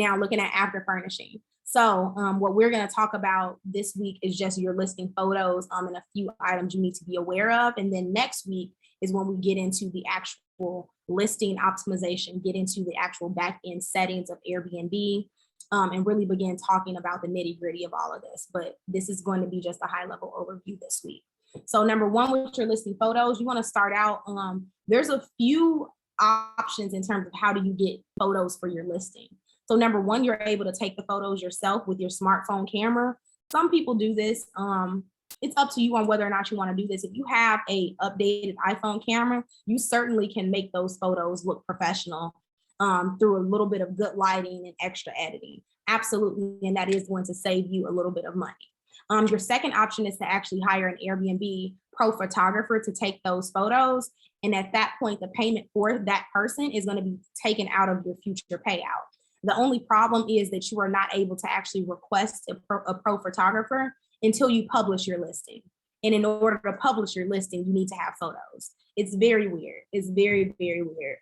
now looking at after furnishing. So what we're going to talk about this week is just your listing photos and a few items you need to be aware of. And then next week is when we get into the actual listing optimization, get into the actual back end settings of Airbnb, and really begin talking about the nitty gritty of all of this. But this is going to be just a high level overview this week. So number one, with your listing photos, you want to start out, there's a few options in terms of how do you get photos for your listing. So number one, you're able to take the photos yourself with your smartphone camera. Some people do this. It's up to you on whether or not you want to do this. If you have a updated iPhone camera, you certainly can make those photos look professional through a little bit of good lighting and extra editing. Absolutely, and that is going to save you a little bit of money. Your second option is to actually hire an Airbnb pro photographer to take those photos. And at that point, the payment for that person is going to be taken out of your future payout. The only problem is that you are not able to actually request a pro photographer until you publish your listing. And in order to publish your listing, you need to have photos. It's very weird. It's very, very weird.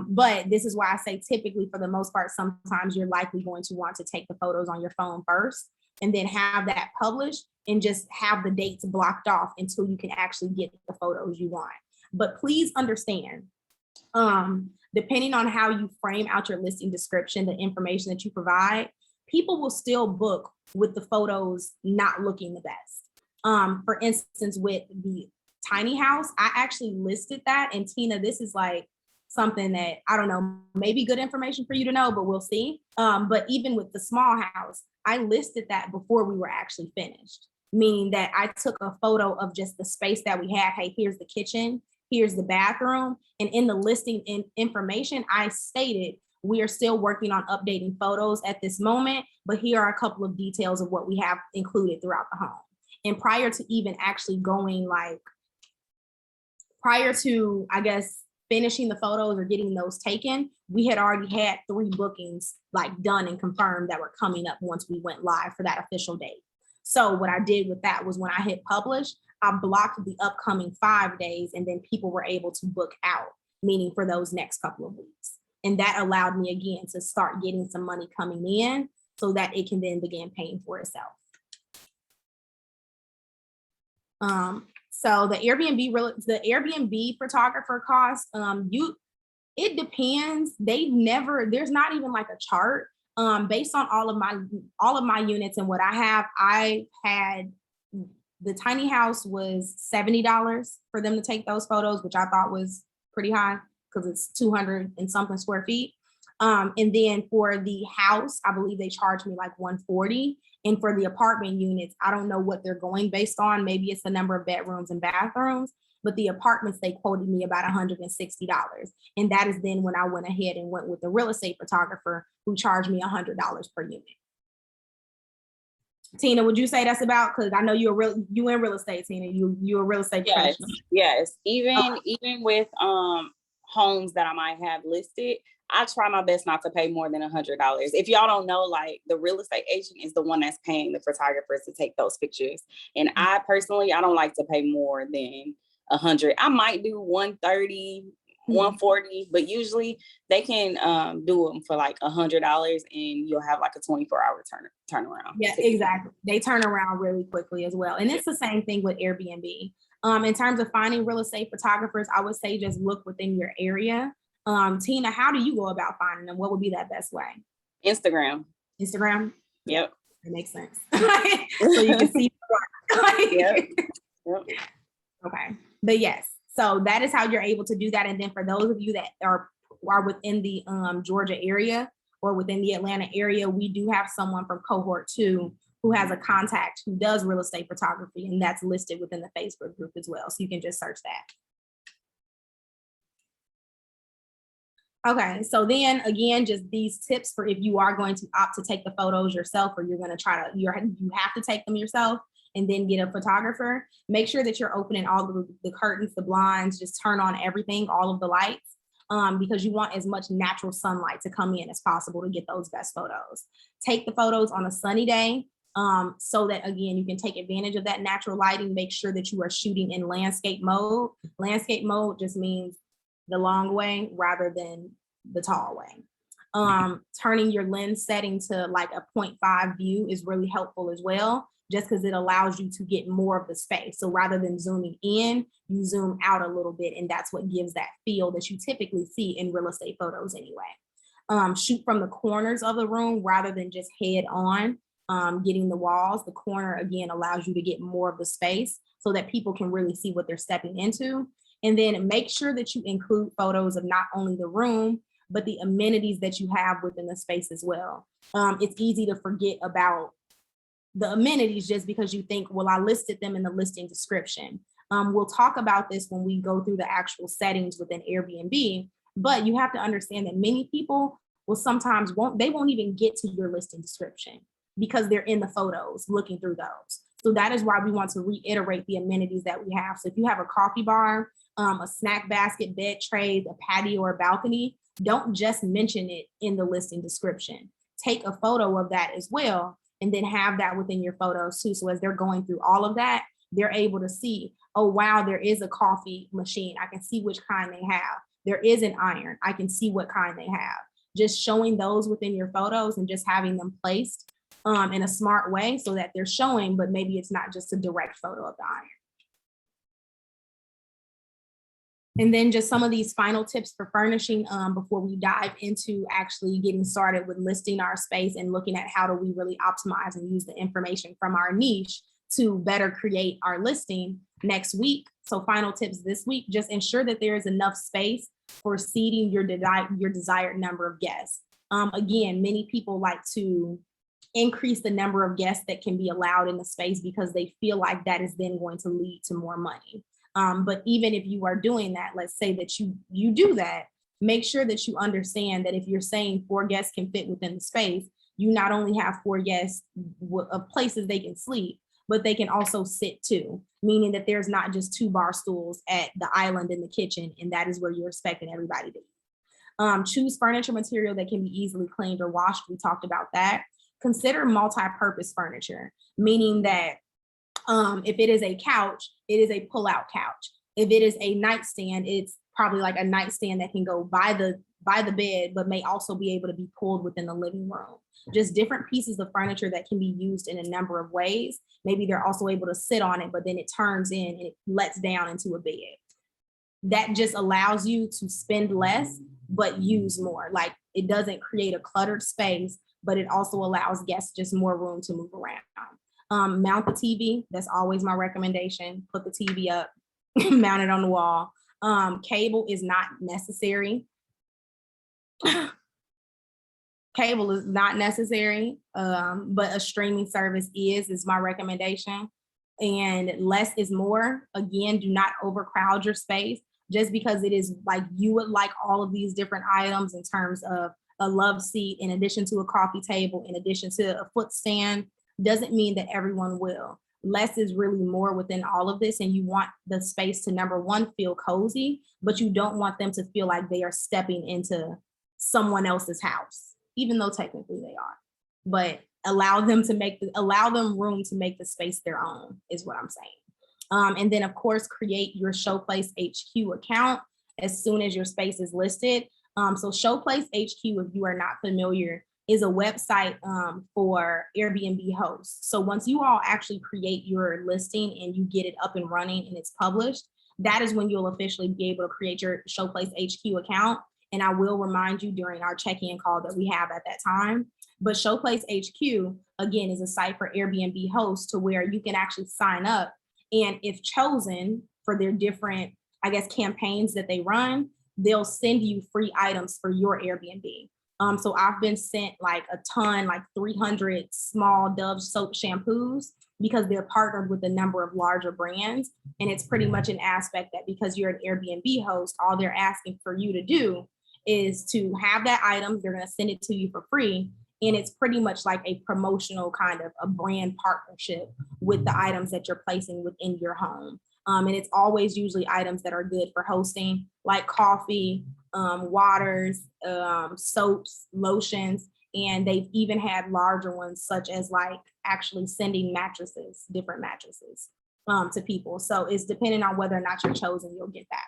But this is why I say typically, for the most part, sometimes you're likely going to want to take the photos on your phone first and then have that published and just have the dates blocked off until you can actually get the photos you want. But please understand, depending on how you frame out your listing description, the information that you provide, people will still book with the photos not looking the best. For instance, with the tiny house, I actually listed that. And Tina, this is like something that, I don't know, maybe good information for you to know, but we'll see. But even with the small house, I listed that before we were actually finished, meaning that I took a photo of just the space that we had. Hey, here's the kitchen. Here's the bathroom. And in the listing information, I stated, we are still working on updating photos at this moment, but here are a couple of details of what we have included throughout the home. And prior to even actually going prior to, I guess, finishing the photos or getting those taken, we had already had 3 bookings done and confirmed that were coming up once we went live for that official date. So what I did with that was when I hit publish, I blocked the upcoming 5 days, and then people were able to book out, meaning for those next couple of weeks. And that allowed me again to start getting some money coming in so that it can then begin paying for itself. So the Airbnb photographer cost, it depends. There's not even like a chart. Based on all of my units and what I had the tiny house was $70 for them to take those photos, which I thought was pretty high because it's 200 and something square feet. And then for the house, I believe they charged me like $140. And for the apartment units, I don't know what they're going based on. Maybe it's the number of bedrooms and bathrooms, but the apartments, they quoted me about $160. And that is then when I went ahead and went with the real estate photographer who charged me $100 per unit. Tina, would you say that's about, because I know you in real estate, Tina, you're a real estate professional. Yes. Even with homes that I might have listed, I try my best not to pay more than $100. If y'all don't know, the real estate agent is the one that's paying the photographers to take those pictures. And I personally, I don't like to pay more than $100. I might do $130, $140, but usually they can do them for like $100 and you'll have like a 24-hour turnaround. Yeah, exactly. They turn around really quickly as well. And it's the same thing with Airbnb. In terms of finding real estate photographers, I would say just look within your area. Tina, how do you go about finding them? What would be that best way? Instagram. Yep. That makes sense. So you can see. Yep. Okay. But yes, so that is how you're able to do that. And then for those of you that are within the Georgia area or within the Atlanta area, we do have someone from cohort 2 who has a contact who does real estate photography, and that's listed within the Facebook group as well. So you can just search that. Okay, so then again, just these tips for if you are going to opt to take the photos yourself, or you're going to you have to take them yourself and then get a photographer. Make sure that you're opening all the curtains, the blinds, just turn on everything, all of the lights, because you want as much natural sunlight to come in as possible to get those best photos. Take the photos on a sunny day, so that again, you can take advantage of that natural lighting. Make sure that you are shooting in landscape mode. Landscape mode just means the long way rather than the tall way. Turning your lens setting to like a 0.5 view is really helpful as well, just because it allows you to get more of the space. So rather than zooming in, you zoom out a little bit, and that's what gives that feel that you typically see in real estate photos anyway. Shoot from the corners of the room rather than just head on, getting the walls. The corner, again, allows you to get more of the space so that people can really see what they're stepping into. And then make sure that you include photos of not only the room, but the amenities that you have within the space as well. It's easy to forget about the amenities just because you think, well, I listed them in the listing description. We'll talk about this when we go through the actual settings within Airbnb, but you have to understand that many people will sometimes won't even get to your listing description because they're in the photos looking through those. So that is why we want to reiterate the amenities that we have. So if you have a coffee bar, a snack basket, bed trays, a patio or balcony, don't just mention it in the listing description. Take a photo of that as well, and then have that within your photos too. So as they're going through all of that, they're able to see, oh, wow, there is a coffee machine. I can see which kind they have. There is an iron. I can see what kind they have. Just showing those within your photos and just having them placed in a smart way so that they're showing, but maybe it's not just a direct photo of the iron. And then just some of these final tips for furnishing before we dive into actually getting started with listing our space and looking at how do we really optimize and use the information from our niche to better create our listing next week. So final tips this week, just ensure that there is enough space for seating your desired number of guests. Again, many people like to increase the number of guests that can be allowed in the space because they feel like that is then going to lead to more money. But even if you are doing that, let's say that you do that, make sure that you understand that if you're saying 4 guests can fit within the space, you not only have 4 guests of places they can sleep, but they can also sit too, meaning that there's not just 2 bar stools at the island in the kitchen, and that is where you're expecting everybody to eat. Choose furniture material that can be easily cleaned or washed. We talked about that. Consider multi-purpose furniture, meaning that if it is a couch, it is a pull-out couch. If it is a nightstand, it's probably like a nightstand that can go by the bed, but may also be able to be pulled within the living room. Just different pieces of furniture that can be used in a number of ways. Maybe they're also able to sit on it, but then it turns in and it lets down into a bed. That just allows you to spend less, but use more. Like it doesn't create a cluttered space, but it also allows guests just more room to move around. Mount the TV. That's always my recommendation. Put the TV up, mount it on the wall. Cable is not necessary. Cable is not necessary, but a streaming service is my recommendation. And less is more. Again, do not overcrowd your space just because it is like you would like all of these different items in terms of a love seat, in addition to a coffee table, in addition to a foot stand, doesn't mean that everyone will. Less is really more within all of this, and you want the space to, number one, feel cozy, but you don't want them to feel like they are stepping into someone else's house, even though technically they are. But allow them room to make the space their own, is what I'm saying. And then, of course, create your Showplace HQ account as soon as your space is listed. So Showplace HQ, if you are not familiar, is a website for Airbnb hosts. So once you all actually create your listing and you get it up and running and it's published, that is when you'll officially be able to create your Showplace HQ account. And I will remind you during our check-in call that we have at that time. But Showplace HQ, again, is a site for Airbnb hosts to where you can actually sign up. And if chosen for their different, I guess, campaigns that they run, they'll send you free items for your Airbnb. So I've been sent like a ton, like 300 small Dove soap shampoos because they're partnered with a number of larger brands. And it's pretty much an aspect that because you're an Airbnb host, all they're asking for you to do is to have that item. They're going to send it to you for free. And it's pretty much like a promotional kind of a brand partnership with the items that you're placing within your home. And it's always usually items that are good for hosting, like coffee, waters, soaps, lotions, and they've even had larger ones such as like actually sending mattresses, different mattresses to people. So it's depending on whether or not you're chosen, you'll get that.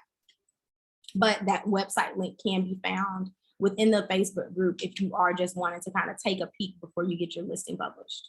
But that website link can be found within the Facebook group if you are just wanting to kind of take a peek before you get your listing published.